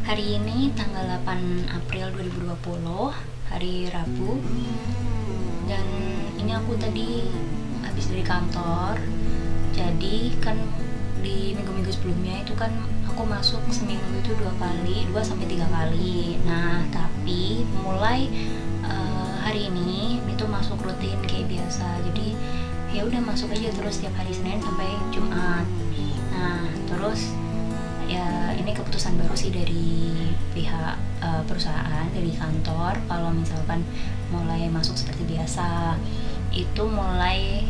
Hari ini tanggal 8 April 2020, hari Rabu. Dan ini aku tadi habis dari kantor. Jadi kan di minggu-minggu sebelumnya itu kan aku masuk seminggu itu 2 sampai 3 kali. Nah, tapi mulai hari ini itu masuk rutin kayak biasa. Jadi ya udah masuk aja terus setiap hari Senin sampai Jumat. Nah, terus ya ini keputusan baru sih dari pihak perusahaan, dari kantor, kalau misalkan mulai masuk seperti biasa. Itu mulai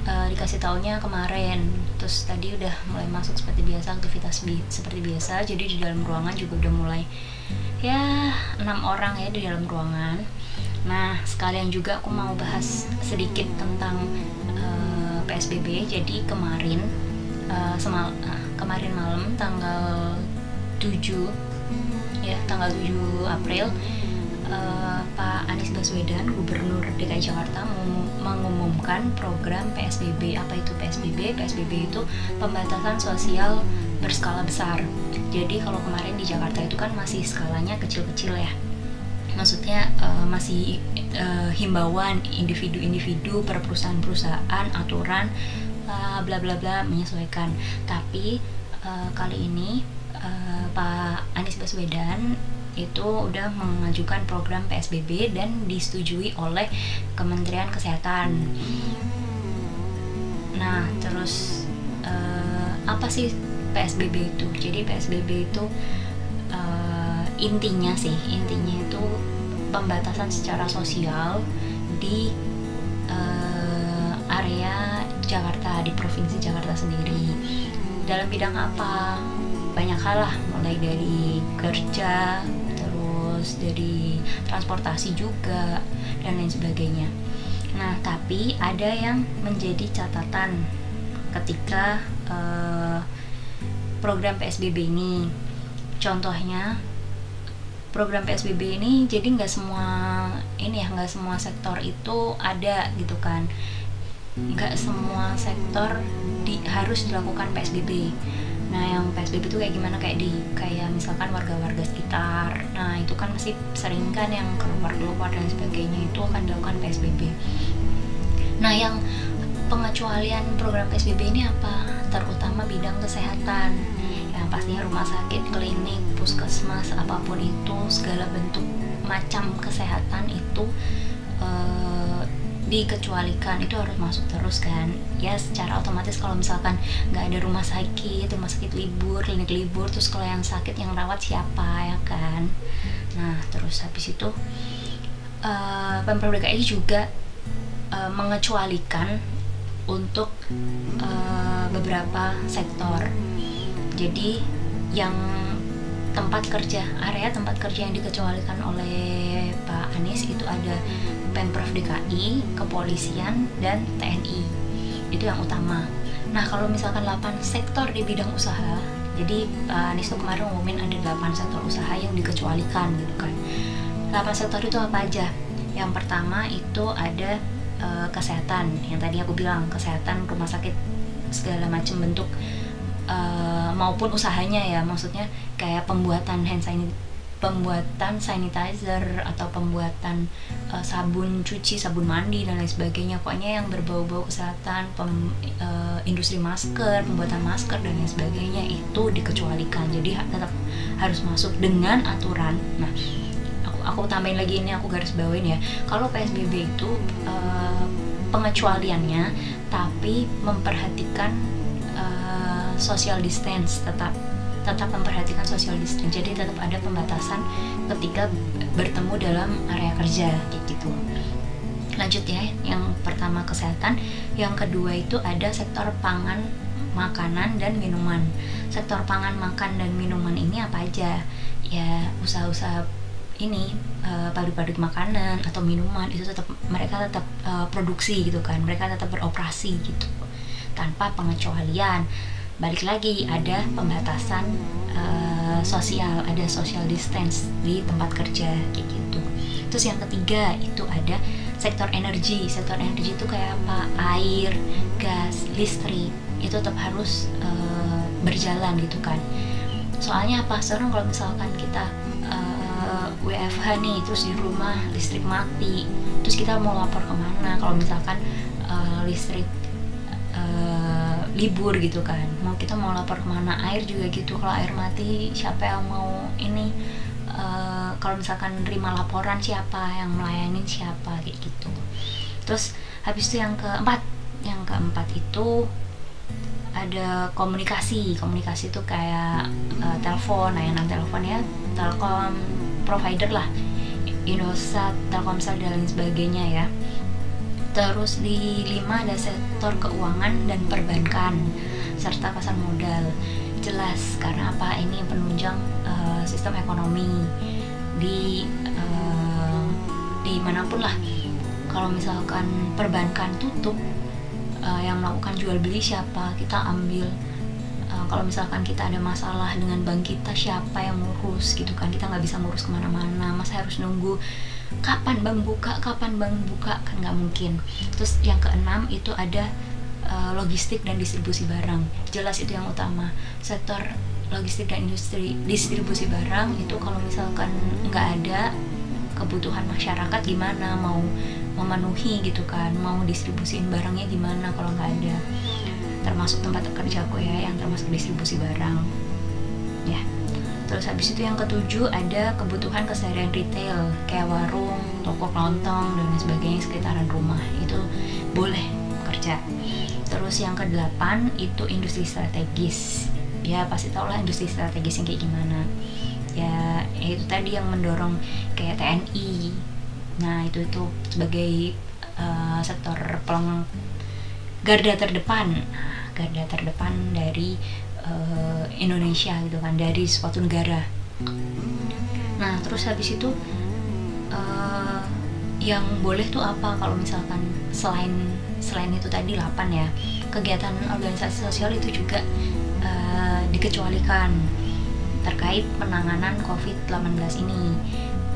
dikasih taunya kemarin, terus tadi udah mulai masuk seperti biasa, aktivitas seperti biasa. Jadi di dalam ruangan juga udah mulai ya 6 orang ya di dalam ruangan. Nah, sekalian juga aku mau bahas sedikit tentang PSBB. Jadi kemarin kemarin malam tanggal 7 April, Pak Anies Baswedan, Gubernur DKI Jakarta, mengumumkan program PSBB. Apa itu PSBB? PSBB itu pembatasan sosial berskala besar. Jadi kalau kemarin di Jakarta itu kan masih skalanya kecil-kecil ya, maksudnya masih himbauan individu-individu, per perusahaan-perusahaan, aturan bla bla bla menyesuaikan. Tapi kali ini Pak Anies Baswedan itu udah mengajukan program PSBB dan disetujui oleh Kementerian Kesehatan. Nah, terus apa sih PSBB itu? Jadi PSBB itu intinya itu pembatasan secara sosial di area Jakarta, di provinsi Jakarta sendiri. Dalam bidang apa? Banyak hal lah, mulai dari kerja, terus dari transportasi juga, dan lain sebagainya. Nah, tapi ada yang menjadi catatan ketika program PSBB ini. Contohnya, program PSBB ini jadi nggak semua sektor itu ada gitu kan. Nggak semua sektor harus dilakukan PSBB. Nah, yang PSBB itu kayak gimana? Kayak misalkan warga-warga sekitar. Nah, itu kan masih sering kan yang keluar dan sebagainya, itu akan dilakukan PSBB. Nah, yang pengecualian program PSBB ini apa? Terutama bidang kesehatan. Yang pastinya rumah sakit, klinik, puskesmas, apapun itu, segala bentuk macam kesehatan itu dikecualikan, itu harus masuk terus kan ya. Secara otomatis kalau misalkan nggak ada rumah sakit libur, klinik libur, terus kalau yang sakit yang rawat siapa ya kan. Nah, terus habis itu Pemprov DKI juga mengecualikan untuk beberapa sektor. Jadi yang area tempat kerja yang dikecualikan oleh Pak Anies itu ada Pemprov DKI, kepolisian, dan TNI. Itu yang utama. Nah, kalau misalkan 8 sektor di bidang usaha, jadi Pak Anies tuh kemarin ngumumin ada 8 sektor usaha yang dikecualikan gitu kan. 8 sektor itu apa aja? Yang pertama itu ada kesehatan, yang tadi aku bilang, kesehatan, rumah sakit, segala macam bentuk, maupun usahanya ya, maksudnya kayak pembuatan sanitizer atau pembuatan sabun cuci, sabun mandi, dan lain sebagainya. Pokoknya yang berbau-bau kesehatan, industri masker, pembuatan masker, dan lain sebagainya itu dikecualikan. Jadi tetap harus masuk dengan aturan. Nah, aku tambahin lagi, ini aku garis bawain ya. Kalau PSBB itu pengecualiannya tapi memperhatikan social distance, tetap memperhatikan social distance. Jadi tetap ada pembatasan ketika bertemu dalam area kerja kayak gitu. Lanjut ya, yang pertama kesehatan, yang kedua itu ada sektor pangan, makanan, dan minuman. Sektor pangan, makan, dan minuman ini apa aja? Ya, usaha-usaha ini, pabrik-pabrik makanan atau minuman itu mereka tetap produksi gitu kan, mereka tetap beroperasi gitu tanpa pengecualian. Balik lagi, ada pembatasan sosial, ada social distance di tempat kerja kayak gitu. Terus yang ketiga itu ada sektor energi. Sektor energi itu kayak apa? Air, gas, listrik, itu tetap harus berjalan gitu kan. Soalnya apa? Sekarang kalau misalkan kita WFH nih, terus di rumah listrik mati, terus kita mau lapor kemana kalau misalkan listrik libur gitu kan, kita mau lapor kemana? Air juga gitu, kalau air mati siapa yang mau ini, kalau misalkan nerima laporan siapa, yang melayani siapa, kayak gitu. Terus habis itu yang keempat itu ada komunikasi itu kayak telepon, layanan telepon ya, Telkom provider lah, Indosat, Telkomsel dan lain sebagainya ya. Terus di 5 ada sektor keuangan dan perbankan serta pasar modal. Jelas karena apa, ini penunjang sistem ekonomi di manapun lah. Kalau misalkan perbankan tutup, yang melakukan jual beli siapa? Kita ambil. Kalau misalkan kita ada masalah dengan bank kita, siapa yang ngurus gitu kan? Kita nggak bisa ngurus kemana-mana, masa harus nunggu kapan bank buka kan nggak mungkin. Terus yang keenam itu ada logistik dan distribusi barang. Jelas itu yang utama. Sektor logistik dan distribusi barang itu kalau misalkan nggak ada, kebutuhan masyarakat gimana mau memenuhi gitu kan, mau distribusiin barangnya gimana kalau nggak ada. Termasuk tempat kerjaku ya, yang termasuk distribusi barang ya. Terus habis itu yang ketujuh ada kebutuhan keseharian retail kayak warung, toko kelontong dan lain sebagainya sekitaran rumah, itu boleh kerja. Terus yang kedelapan itu industri strategis ya, pasti tau lah industri strategis yang kayak gimana ya, itu tadi yang mendorong kayak TNI. Nah itu sebagai sektor garda terdepan dari Indonesia gitu kan, dari suatu negara. Nah terus habis itu yang boleh tuh apa kalau misalkan selain itu tadi 8 ya, kegiatan organisasi sosial itu juga dikecualikan terkait penanganan COVID-19 ini.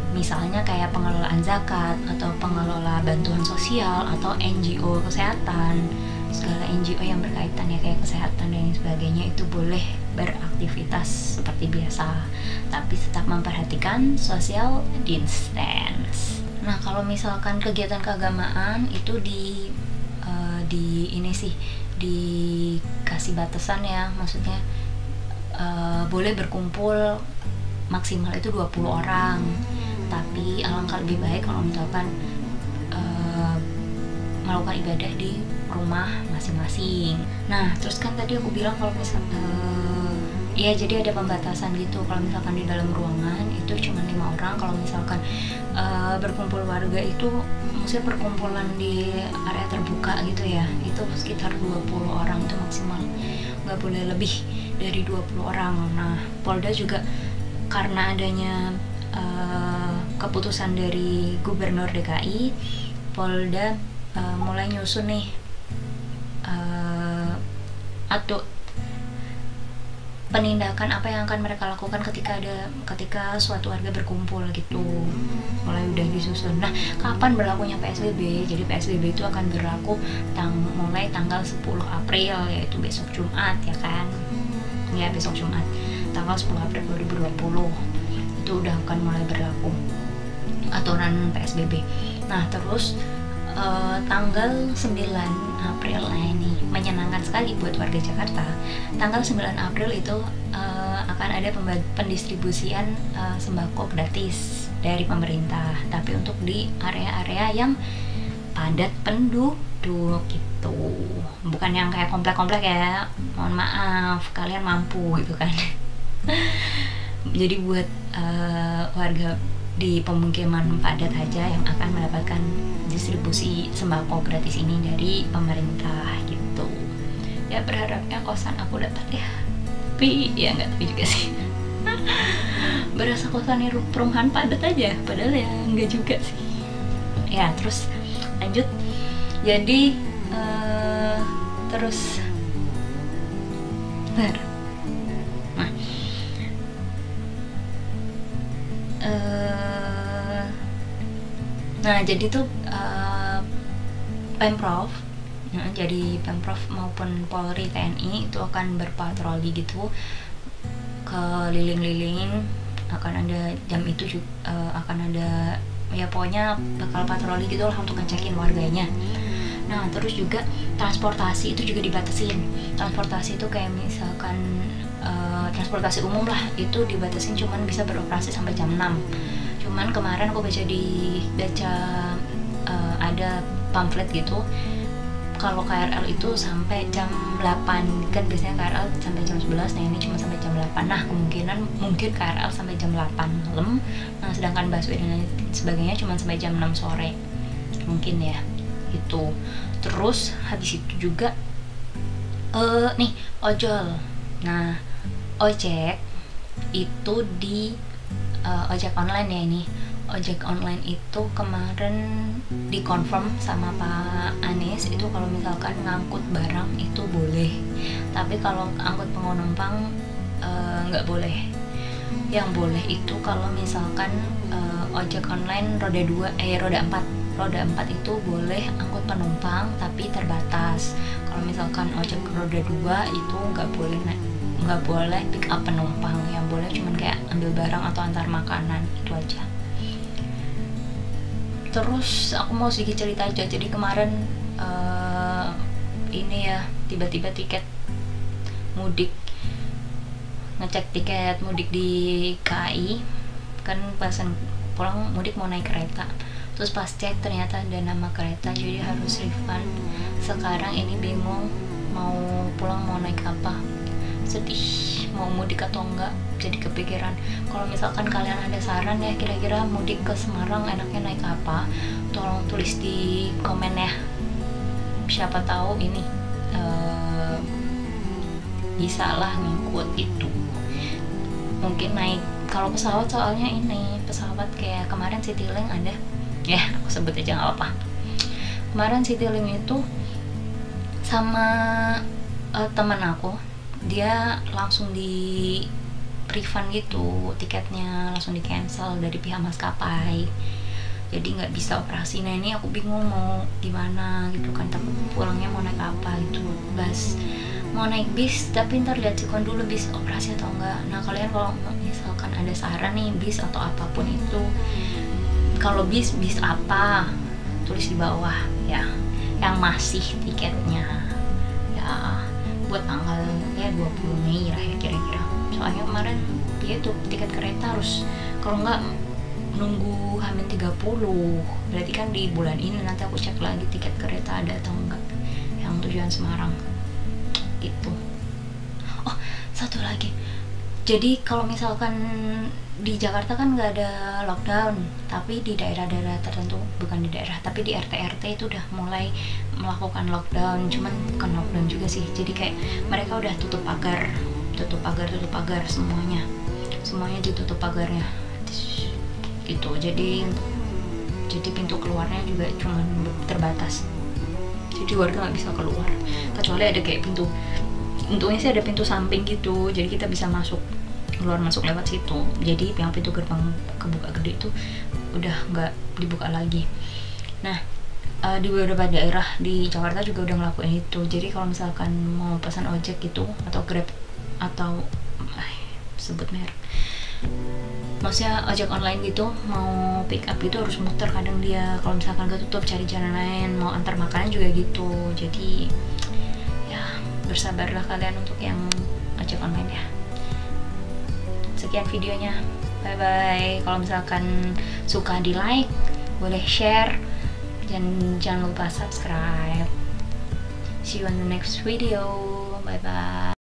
Misalnya kayak pengelolaan zakat atau pengelola bantuan sosial atau NGO kesehatan, segala NGO yang berkaitan ya kayak kesehatan dan sebagainya itu boleh beraktivitas seperti biasa, tapi tetap memperhatikan social distance. Nah kalau misalkan kegiatan keagamaan itu dikasih batasan ya, maksudnya boleh berkumpul maksimal itu 20 orang, tapi alangkah lebih baik kalau misalkan melakukan ibadah di rumah masing-masing. Nah terus kan tadi aku bilang kalau misalkan ya jadi ada pembatasan gitu, kalau misalkan di dalam ruangan itu cuma 5 orang, kalau misalkan berkumpul warga itu maksudnya perkumpulan di area terbuka gitu ya, itu sekitar 20 orang itu maksimal, nggak boleh lebih dari 20 orang. Nah Polda juga karena adanya keputusan dari Gubernur DKI, Polda mulai nyusun nih atau penindakan apa yang akan mereka lakukan ketika suatu warga berkumpul gitu, mulai udah disusun. Nah kapan berlakunya PSBB? Jadi PSBB itu akan berlaku mulai tanggal 10 April, yaitu besok Jumat ya kan ya, besok Jumat tanggal 10 April 2020 itu udah akan mulai berlaku aturan PSBB. Nah terus tanggal 9 April, nah ini menyenangkan sekali buat warga Jakarta. Tanggal 9 April itu akan ada pendistribusian sembako gratis dari pemerintah, tapi untuk di area-area yang padat penduduk gitu, bukan yang kayak komplek-komplek ya, mohon maaf, kalian mampu gitu kan. Jadi buat warga di pemukiman padat aja yang akan mendapatkan distribusi sembako gratis ini dari pemerintah gitu. Ya berharapnya kosan aku dapat ya, tapi ya nggak tahu juga sih. Berasa kosannya perumahan padat aja, padahal ya nggak juga sih. Ya terus lanjut, jadi terus nah jadi tuh Pemprov, jadi Pemprov maupun Polri, TNI itu akan berpatroli gitu keliling-liling, akan ada jam itu juga, akan ada ya pokoknya bakal patroli gitu lah untuk ngecekin warganya. Nah terus juga transportasi itu juga dibatasin. Transportasi itu kayak misalkan transportasi umum lah, itu dibatasin cuman bisa beroperasi sampai jam 6. Cuman kemarin aku baca ada pamflet gitu, kalau KRL itu sampai jam 8, kan biasanya KRL sampai jam 11, nah ini cuma sampai jam 8. Nah mungkin KRL sampai jam 8 malam, nah sedangkan busway dan sebagainya cuma sampai jam 6 sore mungkin ya itu. Terus habis itu juga nih ojol. Nah ojek itu di ojek online ya, ini ojek online itu kemarin dikonfirm sama Pak Anies, itu kalau misalkan ngangkut barang itu boleh, tapi kalau angkut penumpang nggak boleh. Yang boleh itu kalau misalkan ojek online roda 4 itu boleh angkut penumpang tapi terbatas. Kalau misalkan ojek roda 2 itu nggak boleh pick up penumpang, yang boleh cuman kayak ambil barang atau antar makanan, itu aja. Terus aku mau sedikit cerita aja. Jadi kemarin ini ya, tiba-tiba tiket mudik, ngecek tiket mudik di KAI, kan pasan pulang mudik mau naik kereta, terus pas cek ternyata ada nama kereta, jadi harus refund. Sekarang ini bingung mau pulang mau naik apa, sedih mau mudik atau enggak. Jadi kepikiran, kalau misalkan kalian ada saran ya kira-kira mudik ke Semarang enaknya naik apa, tolong tulis di komen ya, siapa tahu ini bisa lah ngikut itu. Mungkin naik kalau pesawat, soalnya ini pesawat kayak kemarin Citylink ada ya, aku sebut aja nggak apa-apa. Kemarin Citylink itu sama teman aku, dia langsung di refund gitu, tiketnya langsung di cancel dari pihak maskapai, jadi nggak bisa operasi. Nah ini aku bingung mau gimana gitu kan, takut pulangnya mau naik apa gitu, mau naik bis, tapi ntar lihat sikon dulu bis operasi atau enggak. Nah kalian kalau misalkan ada saran nih bis atau apapun itu, kalau bis apa, tulis di bawah ya, yang masih tiketnya ya buat tanggal ya 20 Mei lah ya kira-kira. Soalnya kemarin dia tuh tiket kereta harus, kalau nggak nunggu H-30, berarti kan di bulan ini nanti aku cek lagi tiket kereta ada atau enggak yang tujuan Semarang gitu. Oh satu lagi, jadi kalau misalkan di Jakarta kan nggak ada lockdown, tapi di daerah-daerah tertentu, bukan di daerah tapi di RT-RT itu udah mulai melakukan lockdown, cuman bukan lockdown juga sih, jadi kayak mereka udah tutup pagar semuanya ditutup pagarnya gitu. Jadi pintu keluarnya juga cuman terbatas, jadi warga nggak bisa keluar kecuali ada kayak pintu, untungnya sih ada pintu samping gitu, jadi kita bisa keluar masuk lewat situ. Jadi yang pintu gerbang kebuka gede itu udah nggak dibuka lagi. Nah di beberapa daerah di Jakarta juga udah ngelakuin itu. Jadi kalau misalkan mau pesan ojek gitu atau Grab atau sebut merek, maksudnya ojek online gitu, mau pick up itu harus muter kadang dia, kalau misalkan gak tutup cari jalan lain. Mau antar makanan juga gitu. Jadi ya bersabarlah kalian untuk yang ojek online ya. Sekian videonya, bye bye. Kalau misalkan suka di like, boleh share, dan jangan lupa subscribe. See you on the next video, bye bye.